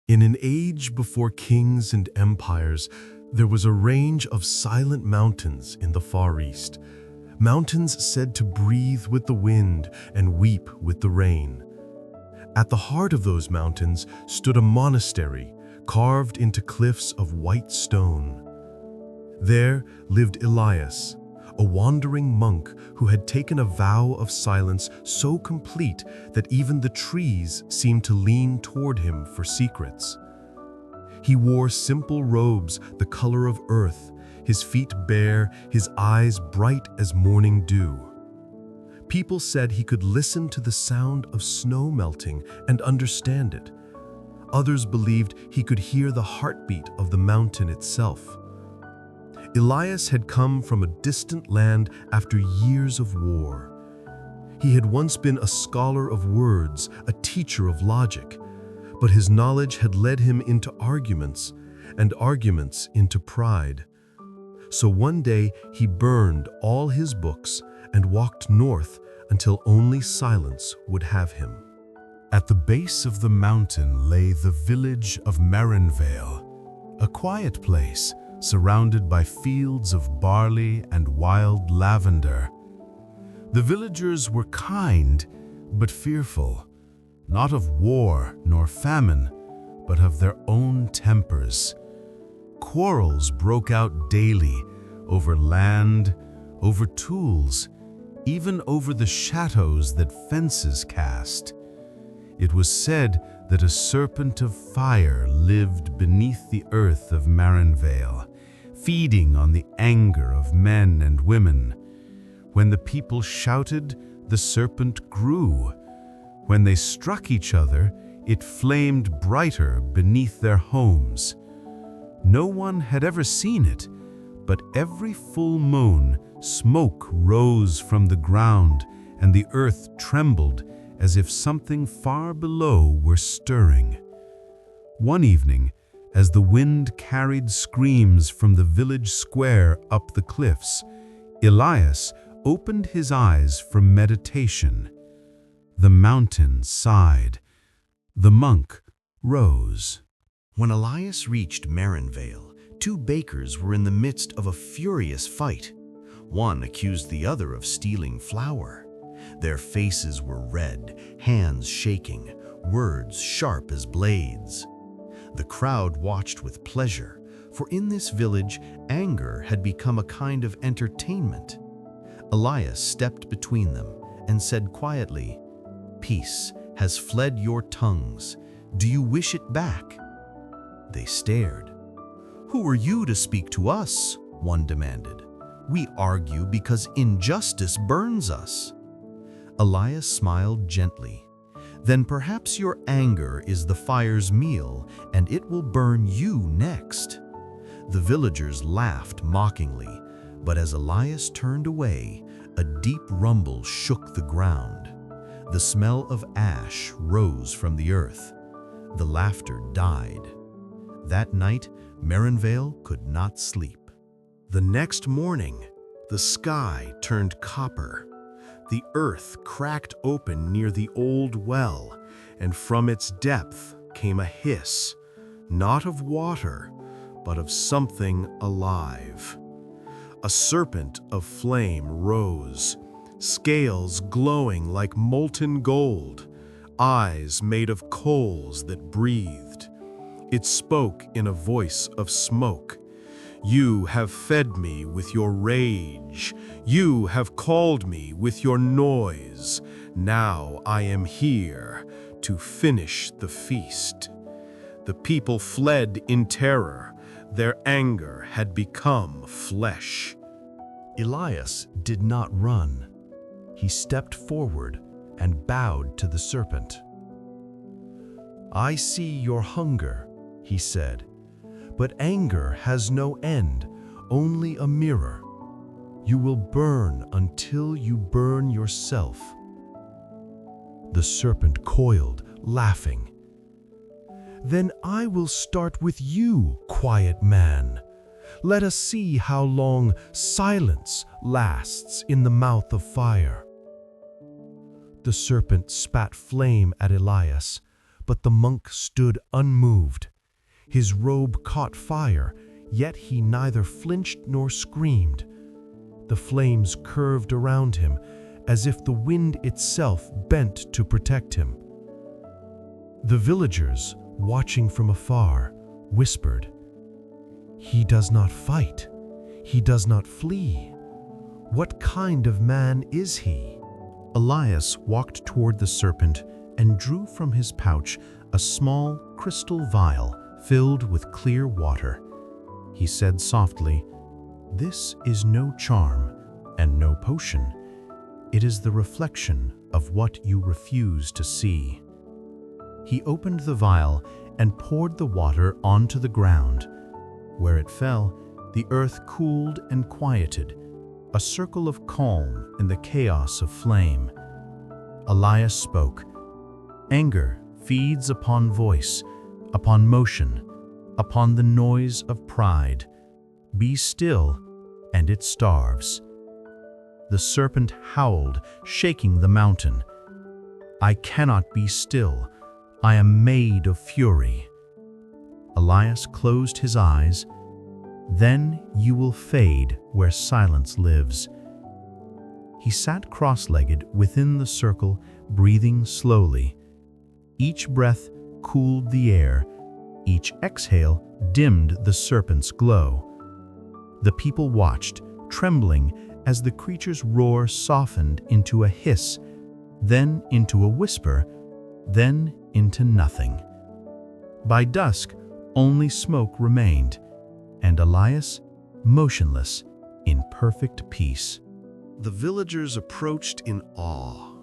In an age before kings and empires, there was a range of silent mountains in the Far East. Mountains said to breathe with the wind and weep with the rain. At the heart of those mountains stood a monastery carved into cliffs of white stone. There lived Elias, a wandering monk who had taken a vow of silence so complete that even the trees seemed to lean toward him for secrets. He wore simple robes the color of earth, his feet bare, his eyes bright as morning dew. People said he could listen to the sound of snow melting and understand it. Others believed he could hear the heartbeat of the mountain itself. Elias had come from a distant land after years of war. He had once been a scholar of words, a teacher of logic, but his knowledge had led him into arguments, and arguments into pride. So one day he burned all his books and walked north until only silence would have him. At the base of the mountain lay the village of Merrinvale, a quiet place surrounded by fields of barley and wild lavender. The villagers were kind but fearful, not of war nor famine, but of their own tempers. Quarrels broke out daily over land, over tools, even over the shadows that fences cast. It was said that a serpent of fire lived beneath the earth of Merrinvale, feeding on the anger of men and women. When the people shouted, the serpent grew. When they struck each other, it flamed brighter beneath their homes. No one had ever seen it, but every full moon, smoke rose from the ground and the earth trembled as if something far below were stirring. One evening, as the wind carried screams from the village square up the cliffs, Elias opened his eyes from meditation. The mountain sighed. The monk rose. When Elias reached Merrinvale, two bakers were in the midst of a furious fight. One accused the other of stealing flour. Their faces were red, hands shaking, words sharp as blades. The crowd watched with pleasure, for in this village, anger had become a kind of entertainment. Elias stepped between them and said quietly, "Peace has fled your tongues. Do you wish it back?" They stared. "Who are you to speak to us?" one demanded. "We argue because injustice burns us." Elias smiled gently. "Then perhaps your anger is the fire's meal, and it will burn you next." The villagers laughed mockingly, but as Elias turned away, a deep rumble shook the ground. The smell of ash rose from the earth. The laughter died. That night, Merrinvale could not sleep. The next morning, the sky turned copper. The earth cracked open near the old well, and from its depth came a hiss, not of water, but of something alive. A serpent of flame rose, scales glowing like molten gold, eyes made of coals that breathed. It spoke in a voice of smoke. "You have fed me with your rage. You have called me with your noise. Now I am here to finish the feast." The people fled in terror. Their anger had become flesh. Elias did not run. He stepped forward and bowed to the serpent. "I see your hunger," he said, "but anger has no end, only a mirror. You will burn until you burn yourself." The serpent coiled, laughing. "Then I will start with you, quiet man. Let us see how long silence lasts in the mouth of fire." The serpent spat flame at Elias, But the monk stood unmoved. His robe caught fire, yet he neither flinched nor screamed. The flames curved around him, as if the wind itself bent to protect him. The villagers, watching from afar, whispered, "He does not fight. He does not flee. What kind of man is he?" Elias walked toward the serpent and drew from his pouch a small crystal vial filled with clear water. He said softly, "This is no charm and no potion. It is the reflection of what you refuse to see." He opened the vial and poured the water onto the ground. Where it fell, the earth cooled and quieted, a circle of calm in the chaos of flame. Elias spoke, "Anger feeds upon voice, upon motion, upon the noise of pride. Be still, and it starves." The serpent howled, shaking the mountain. "I cannot be still. I am made of fury." Elias closed his eyes. "Then you will fade where silence lives." He sat cross-legged within the circle, breathing slowly. Each breath cooled the air. Each exhale dimmed the serpent's glow. The people watched, trembling, as the creature's roar softened into a hiss, then into a whisper, then into nothing. By dusk, only smoke remained, and Elias, motionless, in perfect peace. The villagers approached in awe.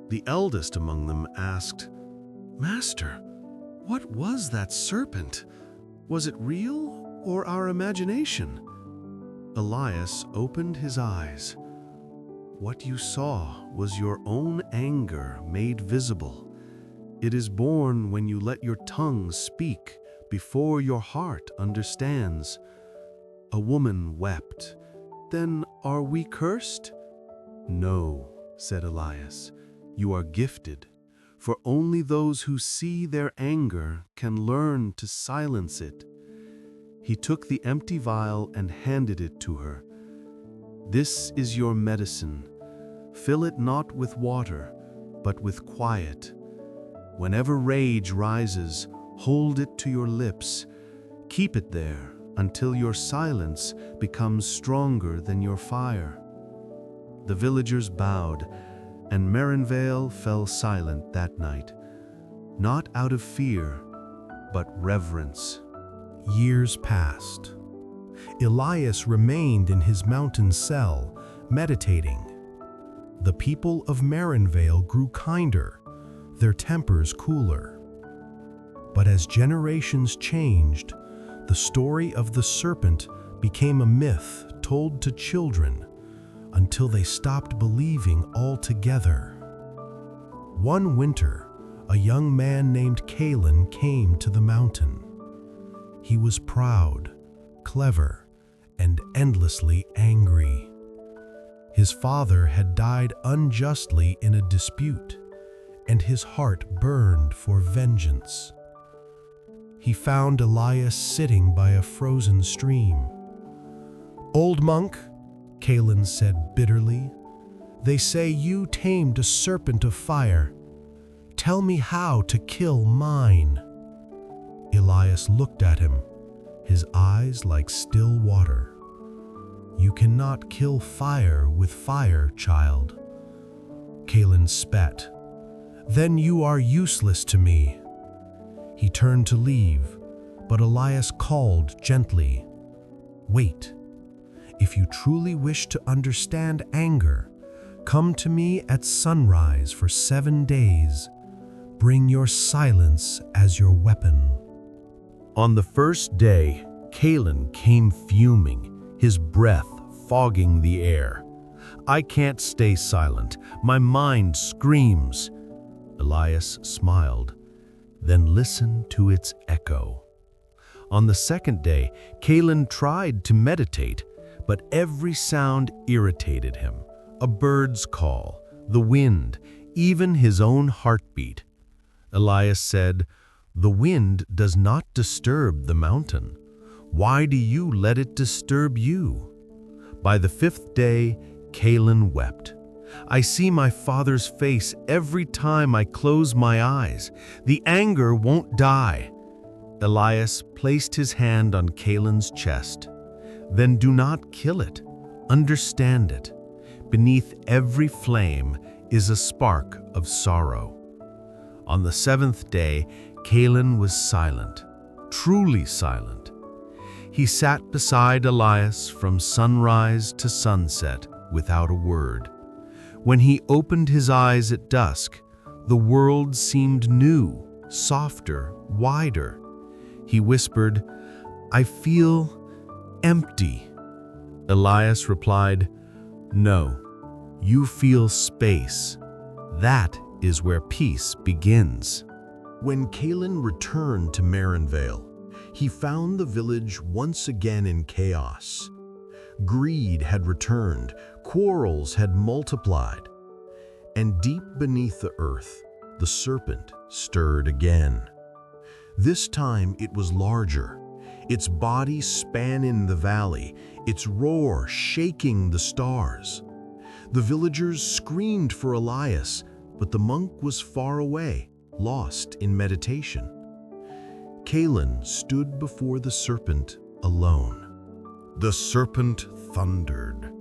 The eldest among them asked, "Master, what was that serpent? Was it real or our imagination?" Elias opened his eyes. "What you saw was your own anger made visible. It is born when you let your tongue speak before your heart understands." A woman wept. "Then are we cursed?" "No," said Elias, "you are gifted, for only those who see their anger can learn to silence it." He took the empty vial and handed it to her. "This is your medicine. Fill it not with water, but with quiet. Whenever rage rises, hold it to your lips. Keep it there until your silence becomes stronger than your fire." The villagers bowed, and Merrinvale fell silent that night, not out of fear, but reverence. Years passed. Elias remained in his mountain cell, meditating. The people of Merrinvale grew kinder, their tempers cooler. But as generations changed, the story of the serpent became a myth told to children until they stopped believing altogether. One winter, a young man named Calen came to the mountain. He was proud, clever, and endlessly angry. His father had died unjustly in a dispute, and his heart burned for vengeance. He found Elias sitting by a frozen stream. "Old monk," Calen said bitterly, "they say you tamed a serpent of fire. Tell me how to kill mine." Elias looked at him, his eyes like still water. "You cannot kill fire with fire, child." Calen spat. "Then you are useless to me." He turned to leave, but Elias called gently, "Wait. If you truly wish to understand anger, come to me at sunrise for 7 days. Bring your silence as your weapon." On the first day, Calen came fuming, his breath fogging the air. "I can't stay silent. My mind screams." Elias smiled, then listened to its echo. On the second day, Calen tried to meditate, but every sound irritated him. A bird's call, the wind, even his own heartbeat. Elias said, "The wind does not disturb the mountain. Why do you let it disturb you?" By the 5th day, Calen wept. "I see my father's face every time I close my eyes. The anger won't die." Elias placed his hand on Calen's chest. "Then do not kill it. Understand it. Beneath every flame is a spark of sorrow." On the 7th day, Calen was silent, truly silent. He sat beside Elias from sunrise to sunset without a word. When he opened his eyes at dusk, the world seemed new, softer, wider. He whispered, "I feel empty." Elias replied, "No, you feel space. That is where peace begins." When Calen returned to Merrinvale, he found the village once again in chaos. Greed had returned, quarrels had multiplied, and deep beneath the earth, the serpent stirred again. This time it was larger. Its body span in the valley, its roar shaking the stars. The villagers screamed for Elias, but the monk was far away, lost in meditation. Calen stood before the serpent alone. The serpent thundered,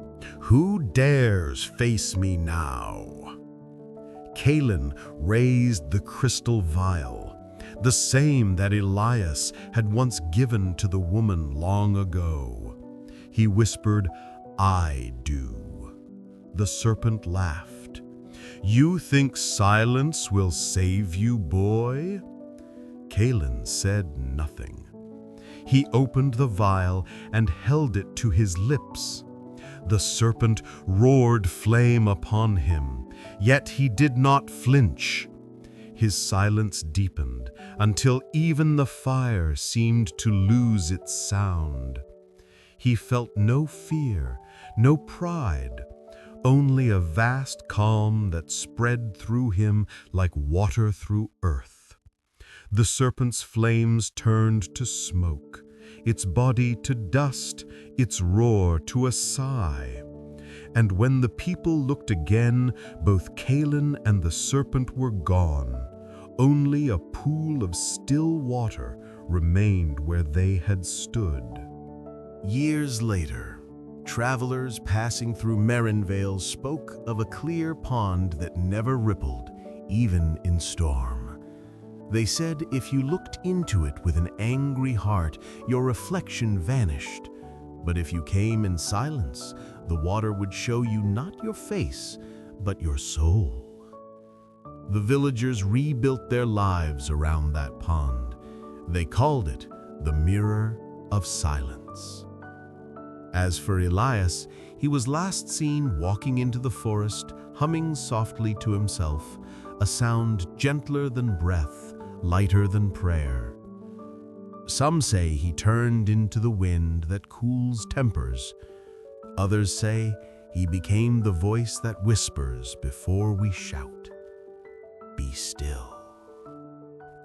"Who dares face me now?" Calen raised the crystal vial, the same that Elias had once given to the woman long ago. He whispered, "I do." The serpent laughed. "You think silence will save you, boy?" Calen said nothing. He opened the vial and held it to his lips. The serpent roared flame upon him, yet he did not flinch. His silence deepened until even the fire seemed to lose its sound. He felt no fear, no pride, only a vast calm that spread through him like water through earth. The serpent's flames turned to smoke, its body to dust, its roar to a sigh. And when the people looked again, both Calen and the serpent were gone. Only a pool of still water remained where they had stood. Years later, travelers passing through Merrinvale spoke of a clear pond that never rippled, even in storm. They said if you looked into it with an angry heart, your reflection vanished. But if you came in silence, the water would show you not your face, but your soul. The villagers rebuilt their lives around that pond. They called it the Mirror of Silence. As for Elias, he was last seen walking into the forest, humming softly to himself, a sound gentler than breath, lighter than prayer. Some say he turned into the wind that cools tempers. Others say he became the voice that whispers before we shout. Be still.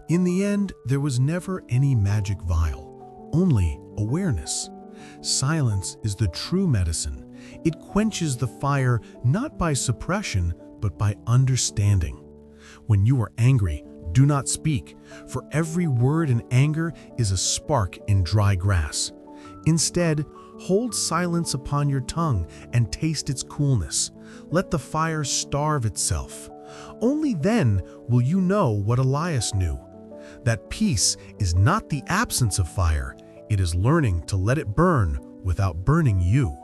In the end, there was never any magic vial, only awareness. Silence is the true medicine. It quenches the fire not by suppression, but by understanding. When you are angry, do not speak, for every word in anger is a spark in dry grass. Instead, hold silence upon your tongue and taste its coolness. Let the fire starve itself. Only then will you know what Elias knew, that peace is not the absence of fire, it is learning to let it burn without burning you.